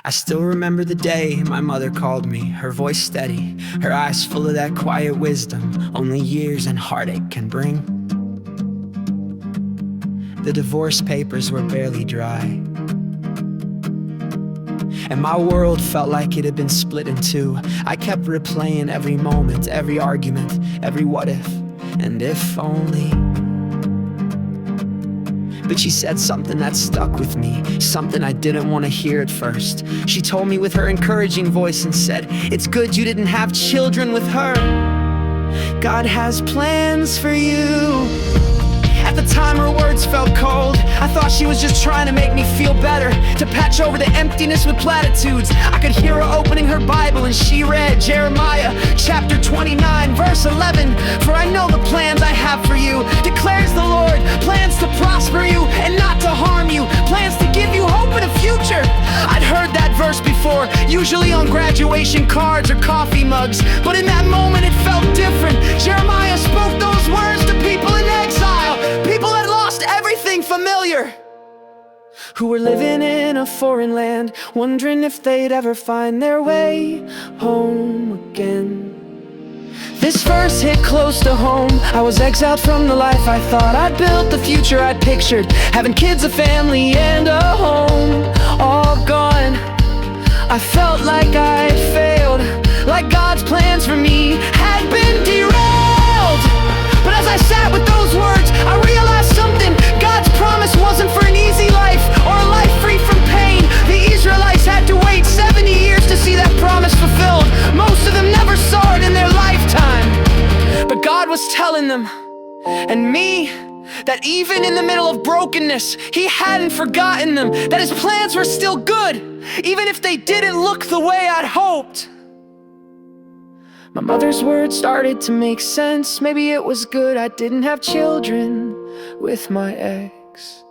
I still remember the day my mother called me, her voice steady, her eyes full of that quiet wisdom only years and heartache can bring. The divorce papers were barely dry, and my world felt like it had been split in two. I kept replaying every moment, every argument, every what if, and if only. But she said something that stuck with me, something I didn't want to hear at first. She told me with her encouraging voice and said, "It's good you didn't have children with her. God has plans for you." At the time her words felt cold. I thought she was just trying to make me feel better, to patch over the emptiness with platitudes. I could hear her opening her Bible and she read Jeremiah chapter 29 verse 11. "For I know the plans I have for you, declares the Lord, plans to prosper you and not to harm you, plans to give you hope and a future." I'd heard that verse before, usually on graduation cards or coffee mugs, but in that moment it felt different. Jeremiah spoke those words to people in exile, people that lost everything familiar, who were living in a foreign land, wondering if they'd ever find their way home again. This verse hit close to home. I was exiled from the life I thought I'd built, the future I'd pictured, having kids, a family, and a home, all gone. I felt like I'd failed, like God's plans for me had been derailed. But as I sat with those words, I realized something. God's promise wasn't for an easy life or a life free from pain. The Israelites had to wait 70 years to see that promise fulfilled. Most of them never saw it in their lifetime. But God was telling them, and me, that even in the middle of brokenness, He hadn't forgotten them, that His plans were still good, even if they didn't look the way I'd hoped. My mother's words started to make sense. Maybe it was good I didn't have children with my ex.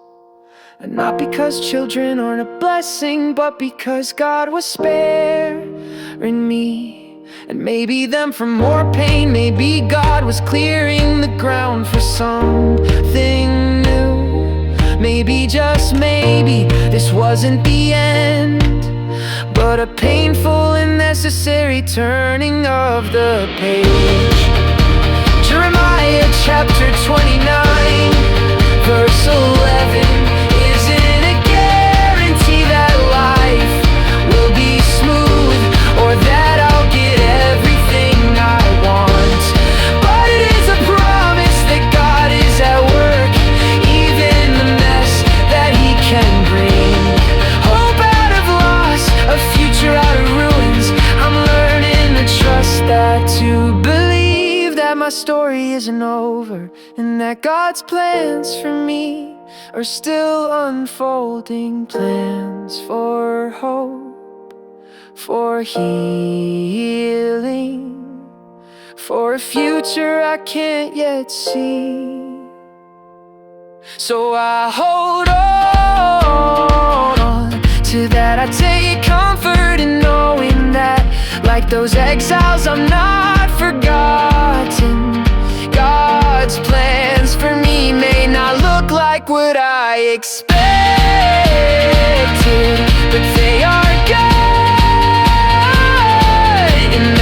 And not because children aren't a blessing, but because God was sparing me and maybe them from more pain. Maybe God was clearing the ground for something new. Maybe, just maybe, this wasn't the end, but a painful and necessary turning of the page. Jeremiah chapter 29 verse 11. Isn't a guarantee that life will be smooth, or that I'll get everything I want, but it is a promise that God is at work, even the mess that He can bring. Hope out of loss, a future out of ruins. I'm learning to trust that, to believe that my story isn't over, and that God's plans for me are still unfolding. Plans for hope, for healing, for a future I can't yet see. So I hold on to that. I take comfort in knowing that, like those exiles, I'm not forgotten. God's plans for me may not look like what I expected, but they are good, and